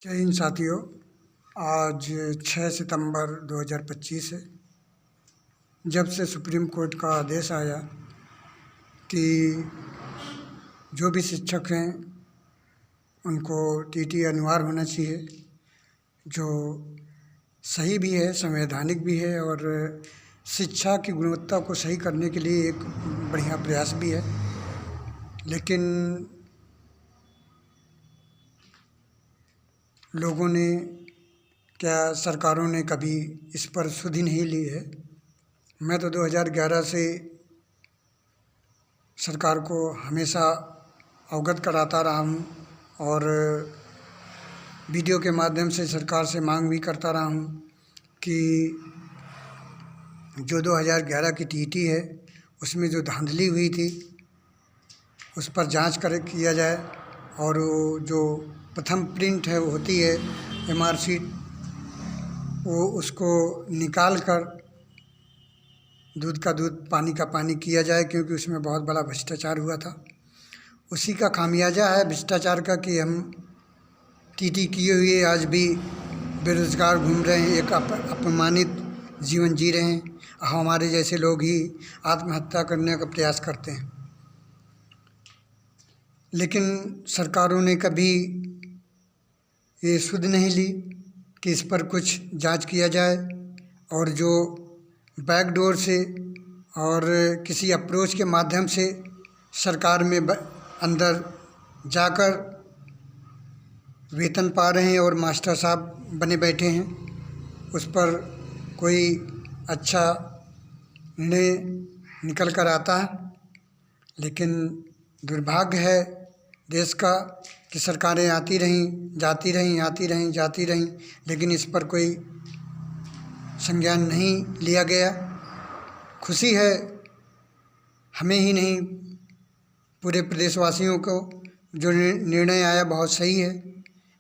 जय हिंद साथियों। आज 6 सितंबर 2025 है। जब से सुप्रीम कोर्ट का आदेश आया कि जो भी शिक्षक हैं उनको टीटी अनिवार्य होना चाहिए, जो सही भी है, संवैधानिक भी है और शिक्षा की गुणवत्ता को सही करने के लिए एक बढ़िया प्रयास भी है। लेकिन लोगों ने क्या, सरकारों ने कभी इस पर सुध ही नहीं ली है। मैं तो 2011 से सरकार को हमेशा अवगत कराता रहा हूँ और वीडियो के माध्यम से सरकार से मांग भी करता रहा हूँ कि जो 2011 की टीटी है उसमें जो धांधली हुई थी उस पर जांच किया जाए और वो जो प्रथम प्रिंट है वो होती है मार्कशीट, वो उसको निकाल कर दूध का दूध पानी का पानी किया जाए, क्योंकि उसमें बहुत बड़ा भ्रष्टाचार हुआ था। उसी का खामियाजा है भ्रष्टाचार का कि हम टीटी किए हुए आज भी बेरोज़गार घूम रहे हैं, एक अपमानित जीवन जी रहे हैं। हमारे जैसे लोग ही आत्महत्या करने का प्रयास करते हैं। लेकिन सरकारों ने कभी ये सुध नहीं ली कि इस पर कुछ जांच किया जाए और जो बैकडोर से और किसी अप्रोच के माध्यम से सरकार में अंदर जाकर वेतन पा रहे हैं और मास्टर साहब बने बैठे हैं, उस पर कोई अच्छा निर्णय निकल कर आता है। लेकिन दुर्भाग्य है देश का कि सरकारें आती रहीं, जाती रहीं, आती रहीं, जाती रहीं, लेकिन इस पर कोई संज्ञान नहीं लिया गया। खुशी है हमें ही नहीं, पूरे प्रदेशवासियों को जो निर्णय आया बहुत सही है।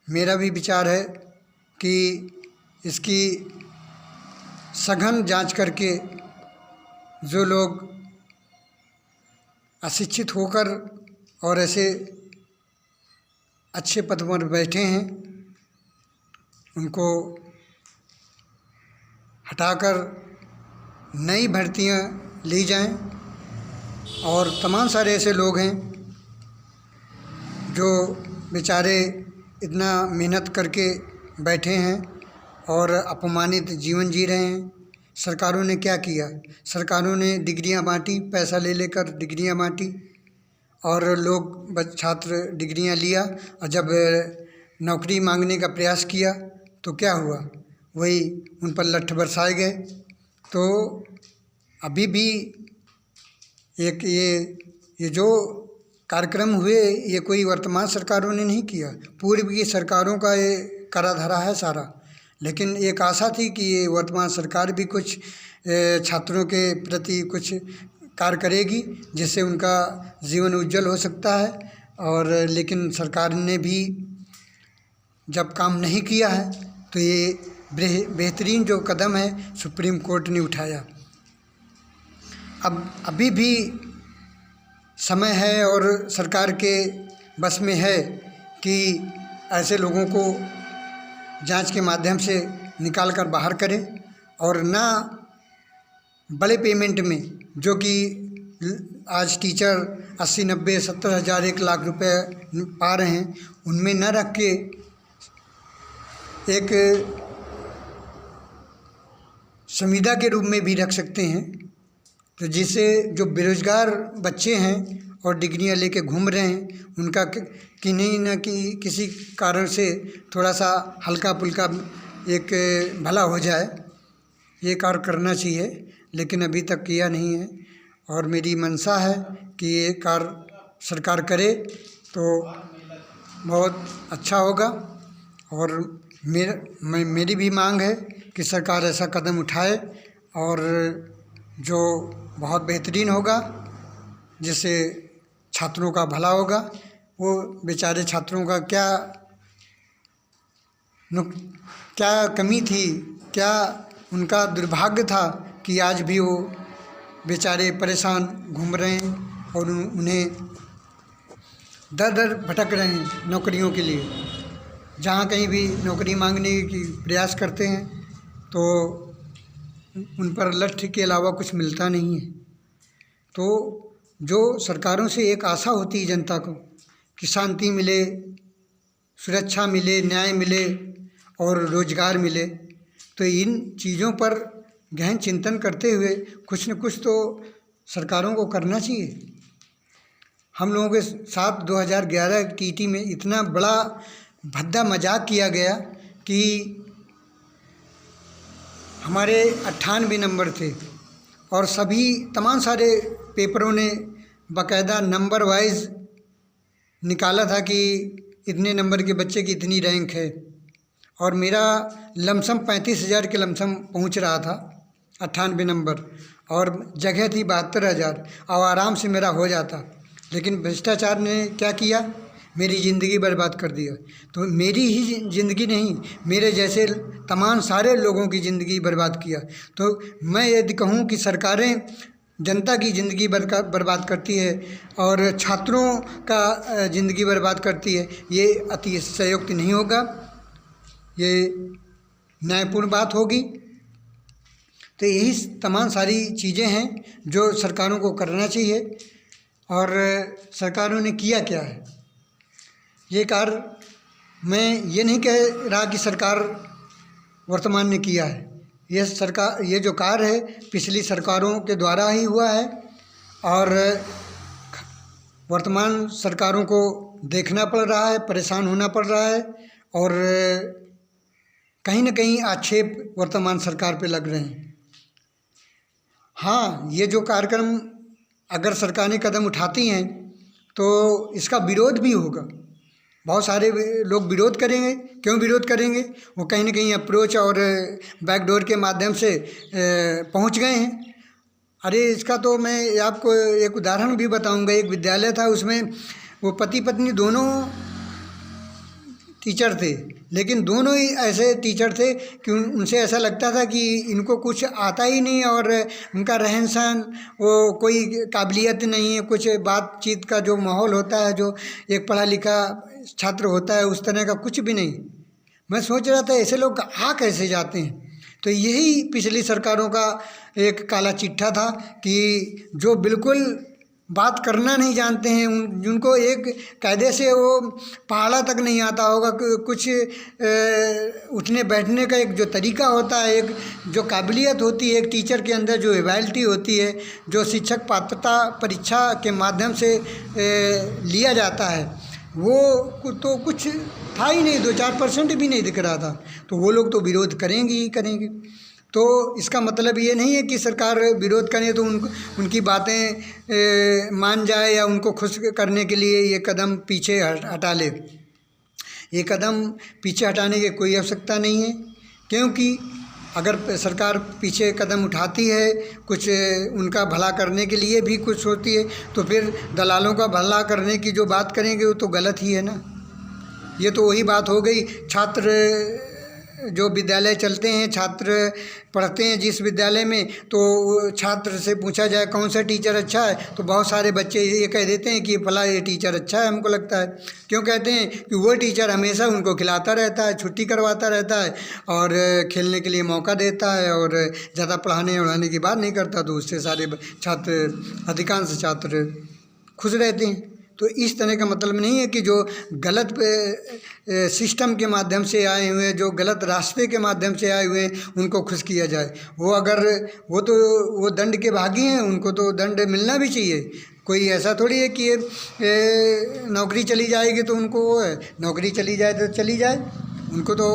मेरा भी विचार है कि इसकी सघन जांच करके जो लोग अशिक्षित होकर और ऐसे अच्छे पद पर बैठे हैं उनको हटाकर नई भर्तियां ली जाएं, और तमाम सारे ऐसे लोग हैं जो बेचारे इतना मेहनत करके बैठे हैं और अपमानित जीवन जी रहे हैं। सरकारों ने क्या किया? सरकारों ने डिग्रियां बांटी, पैसा ले लेकर डिग्रियां बांटी और लोग छात्र डिग्रियां लिया, और जब नौकरी मांगने का प्रयास किया तो क्या हुआ? वही उन पर लठ बरसाए गए। तो अभी भी एक ये जो कार्यक्रम हुए ये कोई वर्तमान सरकारों ने नहीं किया, पूर्व की सरकारों का ये करा धरा है सारा। लेकिन एक आशा थी कि ये वर्तमान सरकार भी कुछ छात्रों के प्रति कुछ कार्य करेगी जिससे उनका जीवन उज्जवल हो सकता है। और लेकिन सरकार ने भी जब काम नहीं किया है तो ये बेहतरीन जो कदम है सुप्रीम कोर्ट ने उठाया। अब अभी भी समय है और सरकार के बस में है कि ऐसे लोगों को जांच के माध्यम से निकाल कर बाहर करें, और ना बड़े पेमेंट में, जो कि आज टीचर 80, 90, 70 हज़ार, 1 लाख रुपए पा रहे हैं, उनमें न रख के एक संविदा के रूप में भी रख सकते हैं, तो जिससे जो बेरोजगार बच्चे हैं और डिग्रियां लेके घूम रहे हैं उनका किन्हीं न किसी कारण से थोड़ा सा हल्का फुल्का एक भला हो जाए, ये कार्य करना चाहिए। लेकिन अभी तक किया नहीं है और मेरी मंशा है कि ये कार्य सरकार करे तो बहुत अच्छा होगा। और मेरी भी मांग है कि सरकार ऐसा कदम उठाए और जो बहुत बेहतरीन होगा, जिससे छात्रों का भला होगा। वो बेचारे छात्रों का क्या कमी थी, क्या उनका दुर्भाग्य था कि आज भी वो बेचारे परेशान घूम रहे हैं और उन्हें दर दर भटक रहे हैं नौकरियों के लिए। जहाँ कहीं भी नौकरी मांगने की प्रयास करते हैं तो उन पर लठ के अलावा कुछ मिलता नहीं है। तो जो सरकारों से एक आशा होती है जनता को कि शांति मिले, सुरक्षा मिले, न्याय मिले और रोजगार मिले, तो इन चीज़ों पर गहन चिंतन करते हुए कुछ न कुछ तो सरकारों को करना चाहिए। हम लोगों के साथ 2011 टीटी में इतना बड़ा भद्दा मजाक किया गया कि हमारे 98 नंबर थे और सभी तमाम सारे पेपरों ने बाकायदा नंबर वाइज निकाला था कि इतने नंबर के बच्चे की इतनी रैंक है, और मेरा लमसम 35,000 के लमसम पहुंच रहा था 98 नंबर, और जगह थी 72,000 और आराम से मेरा हो जाता। लेकिन भ्रष्टाचार ने क्या किया, मेरी ज़िंदगी बर्बाद कर दिया। तो मेरी ही ज़िंदगी नहीं, मेरे जैसे तमाम सारे लोगों की ज़िंदगी बर्बाद किया। तो मैं यदि कहूँ कि सरकारें जनता की ज़िंदगी बर्बाद करती है और छात्रों का ज़िंदगी बर्बाद करती है, ये अतिशयोक्ति नहीं होगा, ये न्यायपूर्ण बात होगी। तो यही तमाम सारी चीज़ें हैं जो सरकारों को करना चाहिए। और सरकारों ने किया क्या है ये कार्य, मैं ये नहीं कह रहा कि सरकार वर्तमान ने किया है। ये जो कार्य है पिछली सरकारों के द्वारा ही हुआ है, और वर्तमान सरकारों को देखना पड़ रहा है, परेशान होना पड़ रहा है, और कहीं न कहीं आक्षेप वर्तमान सरकार पे लग रहे हैं। हाँ, ये जो कार्यक्रम अगर सरकारें कदम उठाती हैं तो इसका विरोध भी होगा, बहुत सारे लोग विरोध करेंगे। क्यों विरोध करेंगे, वो कहीं ना कहीं अप्रोच और बैकडोर के माध्यम से पहुंच गए हैं। अरे इसका तो मैं आपको एक उदाहरण भी बताऊंगा। एक विद्यालय था, उसमें वो पति पत्नी दोनों टीचर थे, लेकिन दोनों ही ऐसे टीचर थे कि उनसे ऐसा लगता था कि इनको कुछ आता ही नहीं, और उनका रहन सहन वो कोई काबिलियत नहीं है, कुछ बातचीत का जो माहौल होता है, जो एक पढ़ा लिखा छात्र होता है, उस तरह का कुछ भी नहीं। मैं सोच रहा था ऐसे लोग आ कैसे जाते हैं। तो यही पिछली सरकारों का एक काला चिट्ठा था कि जो बिल्कुल बात करना नहीं जानते हैं, जिनको एक कायदे से वो पहाड़ा तक नहीं आता होगा, कुछ उठने बैठने का एक जो तरीका होता है, एक जो काबिलियत होती है एक टीचर के अंदर, जो एबिलिटी होती है, जो शिक्षक पात्रता परीक्षा के माध्यम से लिया जाता है, वो तो कुछ था ही नहीं, 2-4% भी नहीं दिख रहा था। तो वो लोग तो विरोध करेंगे ही करेंगे। तो इसका मतलब ये नहीं है कि सरकार विरोध करे तो उनकी बातें मान जाए या उनको खुश करने के लिए ये कदम पीछे हटा ले। ये कदम पीछे हटाने की कोई आवश्यकता नहीं है, क्योंकि अगर सरकार पीछे कदम उठाती है, कुछ उनका भला करने के लिए भी कुछ होती है, तो फिर दलालों का भला करने की जो बात करेंगे वो तो गलत ही है ना। ये तो वही बात हो गई, छात्र जो विद्यालय चलते हैं, छात्र पढ़ते हैं जिस विद्यालय में, तो छात्र से पूछा जाए कौन सा टीचर अच्छा है, तो बहुत सारे बच्चे ये कह देते हैं कि फला ये टीचर अच्छा है हमको लगता है। क्यों कहते हैं कि वो टीचर हमेशा उनको खिलाता रहता है, छुट्टी करवाता रहता है और खेलने के लिए मौका देता है, और ज़्यादा पढ़ाने उड़ाने की बात नहीं करता, तो उससे सारे छात्र, अधिकांश छात्र खुश रहते हैं। तो इस तरह का मतलब नहीं है कि जो गलत सिस्टम के माध्यम से आए हुए, जो गलत रास्ते के माध्यम से आए हुए उनको खुश किया जाए। वो अगर वो दंड के भागी हैं, उनको तो दंड मिलना भी चाहिए। कोई ऐसा थोड़ी है कि नौकरी चली जाएगी तो उनको वो है, नौकरी चली जाए तो चली जाए, उनको तो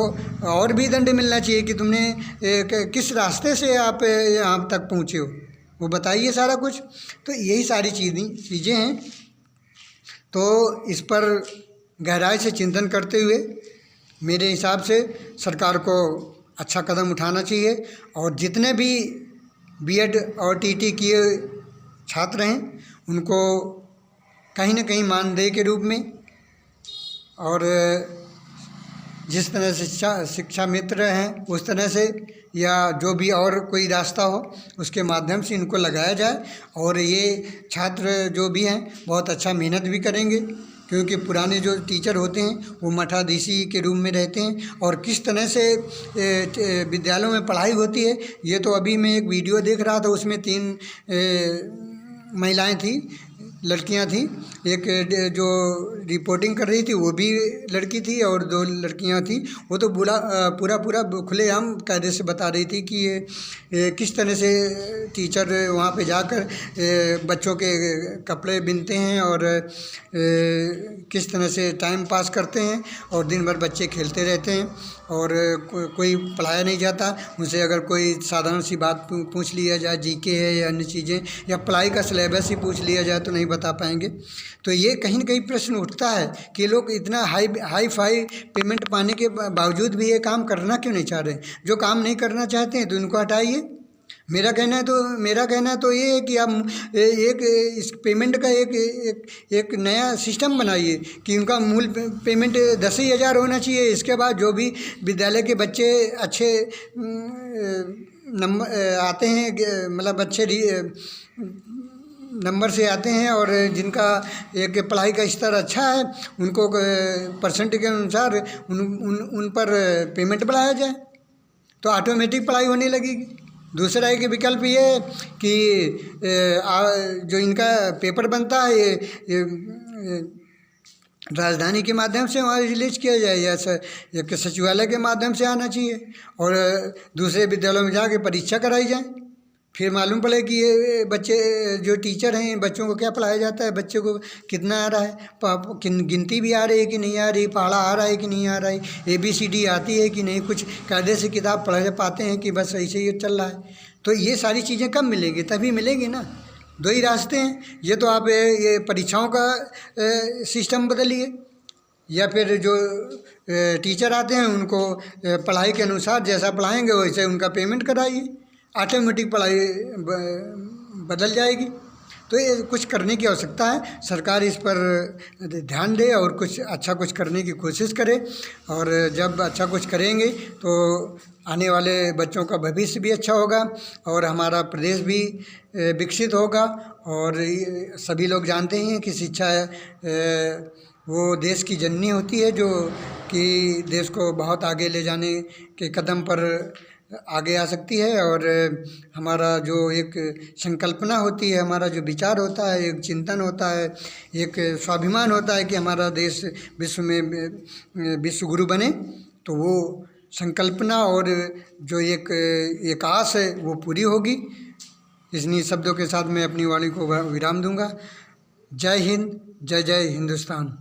और भी दंड मिलना चाहिए कि तुमने किस रास्ते से आप यहाँ तक पहुँचे हो, वो बताइए सारा कुछ। तो यही सारी चीज़ें हैं। तो इस पर गहराई से चिंतन करते हुए मेरे हिसाब से सरकार को अच्छा कदम उठाना चाहिए, और जितने भी बीएड और टीटी किए छात्र हैं उनको कहीं न कहीं मानदेय के रूप में, और जिस तरह से शिक्षा मित्र हैं उस तरह से, या जो भी और कोई रास्ता हो उसके माध्यम से इनको लगाया जाए। और ये छात्र जो भी हैं बहुत अच्छा मेहनत भी करेंगे, क्योंकि पुराने जो टीचर होते हैं वो मठाधीशी के रूप में रहते हैं। और किस तरह से विद्यालयों में पढ़ाई होती है, ये तो अभी मैं एक वीडियो देख रहा था, उसमें 3 महिलाएं थी, लड़कियां थी। एक जो रिपोर्टिंग कर रही थी वो भी लड़की थी और 2 लड़कियां थी। वो तो पूरा खुलेआम कायदे से बता रही थी कि ये किस तरह से टीचर वहाँ पे जाकर बच्चों के कपड़े बिनते हैं और किस तरह से टाइम पास करते हैं और दिन भर बच्चे खेलते रहते हैं और कोई पढ़ाया नहीं जाता। उनसे अगर कोई साधारण सी बात पूछ लिया जाए, जीके है या अन्य चीज़ें या पढ़ाई का सिलेबस ही पूछ लिया जाए तो नहीं बता पाएंगे। तो ये कहीं न कहीं प्रश्न उठता है कि लोग इतना हाई फाई पेमेंट पाने के बावजूद भी ये काम करना क्यों नहीं चाह रहे। जो काम नहीं करना चाहते हैं तो उनको हटाइए। मेरा कहना है तो ये है कि आप एक इस पेमेंट का एक नया सिस्टम बनाइए कि उनका मूल पेमेंट 10,000 होना चाहिए। इसके बाद जो भी विद्यालय के बच्चे अच्छे नंबर आते हैं, मतलब अच्छे नंबर से आते हैं और जिनका एक पढ़ाई का स्तर अच्छा है, उनको परसेंट के अनुसार उन पर पेमेंट बढ़ाया जाए तो ऑटोमेटिक पढ़ाई होने लगेगी। दूसरा एक विकल्प ये है कि जो इनका पेपर बनता है ये राजधानी के माध्यम से वहाँ रिलीज किया जाए या एक सचिवालय के माध्यम से आना चाहिए और दूसरे विद्यालयों में जाके परीक्षा कराई जाए। फिर मालूम पड़े कि ये बच्चे जो टीचर हैं, बच्चों को क्या पढ़ाया जाता है, बच्चे को कितना आ रहा है, गिनती भी आ रही है कि नहीं आ रही, पढ़ा आ रहा है कि नहीं आ रहा है, ABCD आती है कि नहीं, कुछ कायदे से किताब पढ़ पाते हैं कि बस ऐसे ही चल रहा है। तो ये सारी चीज़ें कब मिलेंगी? तभी मिलेंगी ना। 2 ही रास्ते हैं, ये तो आप ये परीक्षाओं का सिस्टम बदलिए या फिर जो टीचर आते हैं उनको पढ़ाई के अनुसार जैसा पढ़ाएंगे वैसे उनका पेमेंट कराइए, ऑटोमेटिक पढ़ाई बदल जाएगी। तो ये कुछ करने की आवश्यकता है, सरकार इस पर ध्यान दे और कुछ करने की कोशिश करे। और जब अच्छा कुछ करेंगे तो आने वाले बच्चों का भविष्य भी अच्छा होगा और हमारा प्रदेश भी विकसित होगा। और सभी लोग जानते हैं कि शिक्षा वो देश की जननी होती है जो कि देश को बहुत आगे ले जाने के कदम पर आगे आ सकती है। और हमारा जो एक संकल्पना होती है, हमारा जो विचार होता है, एक चिंतन होता है, एक स्वाभिमान होता है कि हमारा देश विश्व में विश्व गुरु बने, तो वो संकल्पना और जो एक आस है वो पूरी होगी। इन्हीं शब्दों के साथ मैं अपनी वाणी को विराम दूंगा। जय हिंद, जय जय हिंदुस्तान।